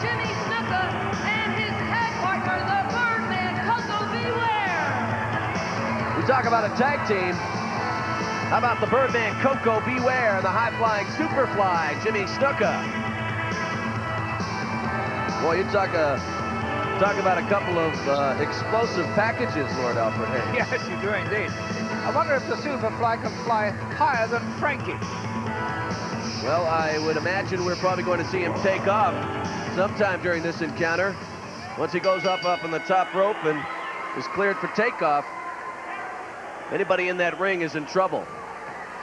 Jimmy Snuka, and his tag partner, the Birdman, Koko Ware. We talk about a tag team. How about the Birdman, Koko Ware, and the high-flying Superfly, Jimmy Snuka? Boy, you talk about a couple of explosive packages, Lord Alfred Hayes. Yes, you do indeed. I wonder if the Superfly can fly higher than Frankie. Well, I would imagine we're probably going to see him take off sometime during this encounter. Once he goes up on the top rope and is cleared for takeoff, anybody in that ring is in trouble,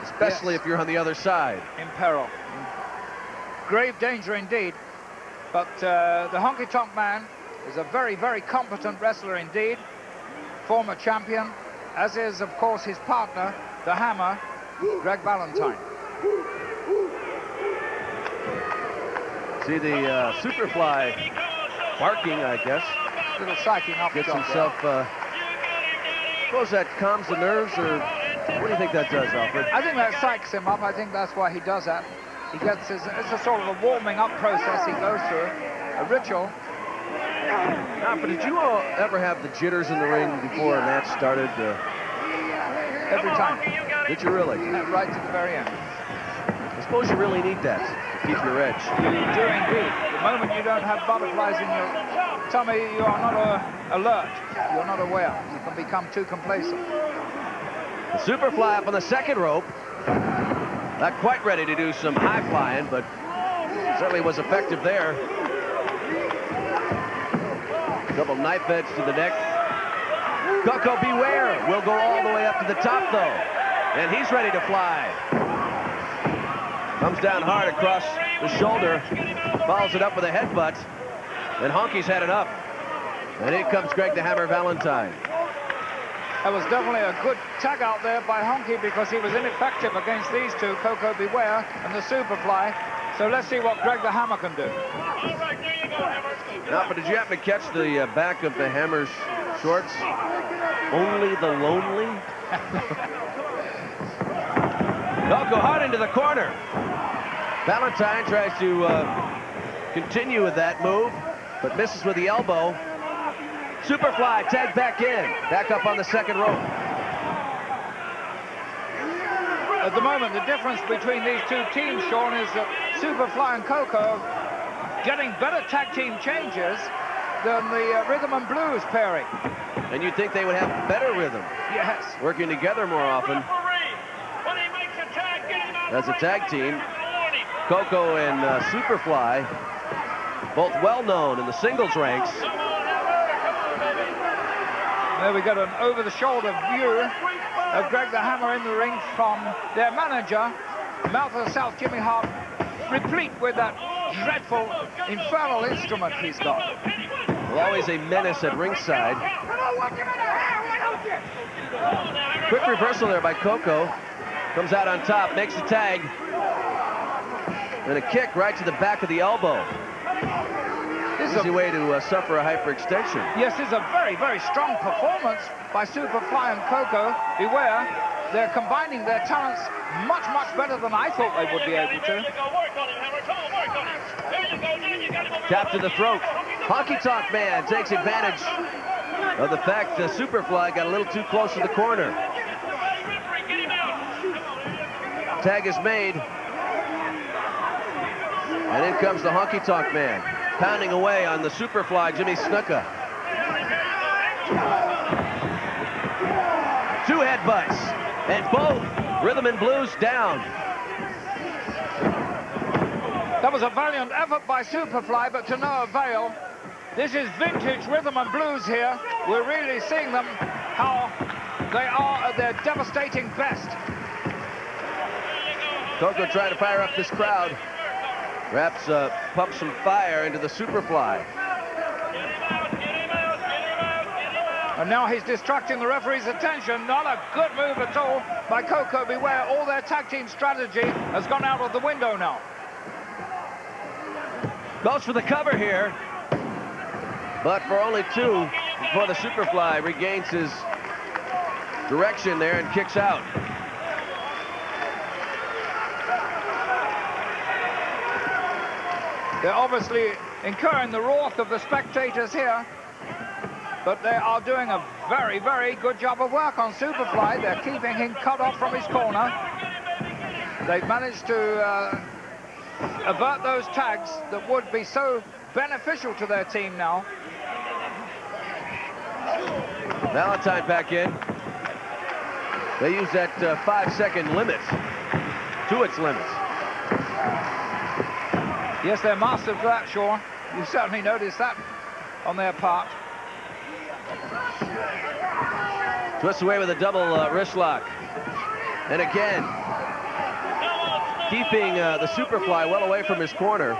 especially if you're on the other side. In peril. Grave danger indeed. But the Honky Tonk Man is a very, very competent wrestler indeed. Former champion, as is, of course, his partner, the Hammer, Greg Valentine. See the Superfly barking, I guess. A little psyching up. Gets himself, suppose that calms the nerves, or what do you think that does, Alfred? I think that psychs him up. I think that's why he does that. He gets his, it's a sort of a warming up process he goes through, a ritual. Alfred, did you all ever have the jitters in the ring before a match started? Every time. Did you really? Right to the very end. I suppose you really need that to keep your edge. You do indeed. The moment you don't have butterflies in your tummy, you are not alert. You're not aware. You can become too complacent. The Superfly up on the second rope. Not quite ready to do some high flying, but certainly was effective there. Double knife edge to the neck. Koko Ware will go all the way up to the top, though. And he's ready to fly. Comes down hard across the shoulder. Follows it up with a headbutt. And Honky's had enough. And in comes Greg the Hammer Valentine. That was definitely a good tag out there by Honky because he was ineffective against these two, Koko Ware and the Superfly. So let's see what Greg the Hammer can do. Now, but did you happen to catch the back of the Hammer's shorts? Only the lonely? They'll go hard into the corner. Valentine tries to continue with that move, but misses with the elbow. Superfly tagged back in, back up on the second rope. At the moment, the difference between these two teams, Sean, is that Superfly and Koko getting better tag team changes than the Rhythm and Blues pairing. And you'd think they would have better rhythm. Yes. Working together more often. As a tag team, Koko and Superfly, both well known in the singles ranks. There we got an over-the-shoulder view of Greg the Hammer in the ring from their manager, Mouth of the South, Jimmy Hart, replete with that dreadful, infernal instrument he's got. Well, always a menace at ringside. Quick reversal there by Koko. Comes out on top, makes the tag. And a kick right to the back of the elbow. Easy way to suffer a hyperextension. Yes, it's a very, very strong performance by Superfly and Koko Ware. They're combining their talents much, much better than I thought they would be able to. Tap to the throat. Honky Tonk Man takes advantage of the fact that Superfly got a little too close to the corner. Tag is made. And in comes the Honky Tonk Man, pounding away on the Superfly, Jimmy Snuka. Two headbutts, and both Rhythm and Blues down. That was a valiant effort by Superfly, but to no avail. This is vintage Rhythm and Blues here. We're really seeing them how they are at their devastating best. Koko trying to fire up this crowd. Perhaps pump some fire into the Superfly. And now he's distracting the referee's attention. Not a good move at all by Koko Ware. All their tag team strategy has gone out of the window now. Goes for the cover here, but for only two before the Superfly regains his direction there and kicks out. They're obviously incurring the wrath of the spectators here. But they are doing a very, very good job of work on Superfly. They're keeping him cut off from his corner. They've managed to avert those tags that would be so beneficial to their team now. Valentine back in. They use that 5-second limit to its limits. Yes, they're masters of that, Sean. You certainly noticed that on their part. Twists away with a double wrist lock. And again, keeping the Superfly well away from his corner.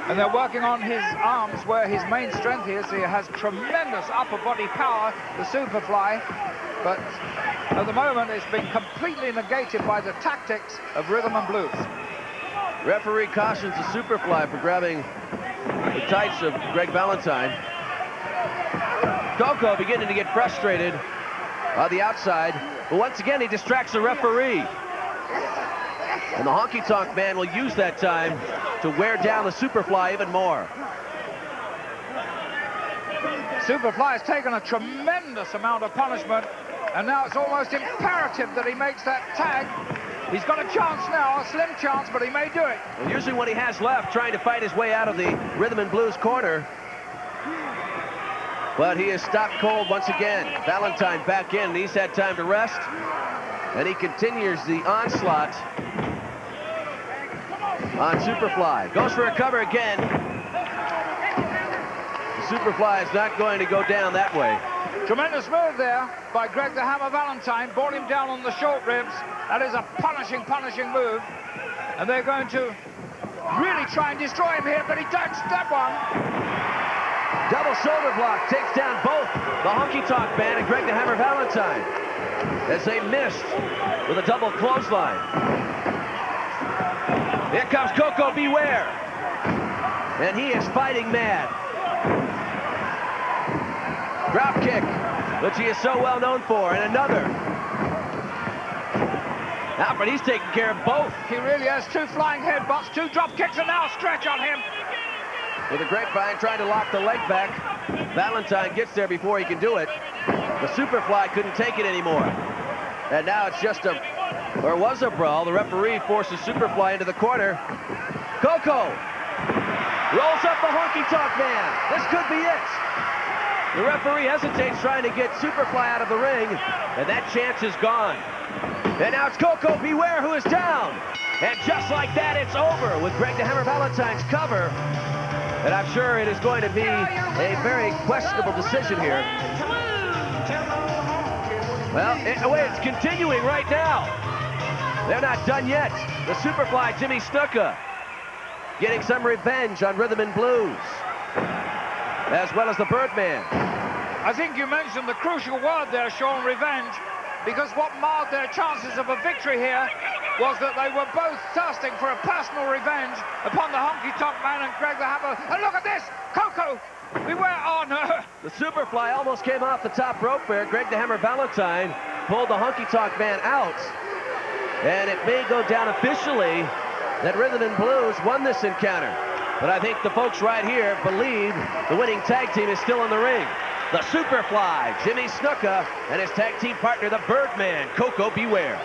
And they're working on his arms where his main strength is. He has tremendous upper body power, the Superfly. But at the moment, it's been completely negated by the tactics of rhythm and blues. Referee cautions the Superfly for grabbing the tights of Greg Valentine. Koko beginning to get frustrated on the outside, but once again he distracts the referee. And the honky-tonk man will use that time to wear down the Superfly even more. Superfly has taken a tremendous amount of punishment, and now it's almost imperative that he makes that tag. He's got a chance now, a slim chance, but he may do it. Well, usually when he has left, trying to fight his way out of the rhythm and blues corner. But he is stopped cold once again. Valentine back in, and he's had time to rest. And he continues the onslaught on Superfly. Goes for a cover again. The Superfly is not going to go down that way. Tremendous move there by Greg the Hammer Valentine. Brought him down on the short ribs. That is a punishing move. And they're going to really try and destroy him here, but he dodged that one. Double shoulder block takes down both the honky-tonk man and Greg the Hammer Valentine as they missed with a double clothesline. Here comes Koko Beware, and he is fighting mad. Drop kick, which he is so well known for, and another. Alfred, he's taking care of both. He really has two flying headbutts, two drop kicks, and now a stretch on him. With a grapevine trying to lock the leg back. Valentine gets there before he can do it. The Superfly couldn't take it anymore. And now it's just was a brawl. The referee forces Superfly into the corner. Koko rolls up the honky-tonk man. This could be it. The referee hesitates trying to get Superfly out of the ring, and that chance is gone. And now it's Koko Beware who is down. And just like that, it's over with Greg the Hammer Valentine's cover. And I'm sure it is going to be a very questionable decision here. Well, it's continuing right now. They're not done yet. The Superfly, Jimmy Snuka, getting some revenge on rhythm and blues, as well as the Birdman. I think you mentioned the crucial word there, Sean, revenge, because what marred their chances of a victory here was that they were both thirsting for a personal revenge upon the honky-tonk man and Greg the Hammer. And look at this! Koko! Beware! Oh, no! The Superfly almost came off the top rope there. Greg the Hammer Valentine pulled the honky-tonk man out. And it may go down officially that Rhythm and Blues won this encounter. But I think the folks right here believe the winning tag team is still in the ring. The Superfly, Jimmy Snuka, and his tag team partner, the Birdman, Koko Beware.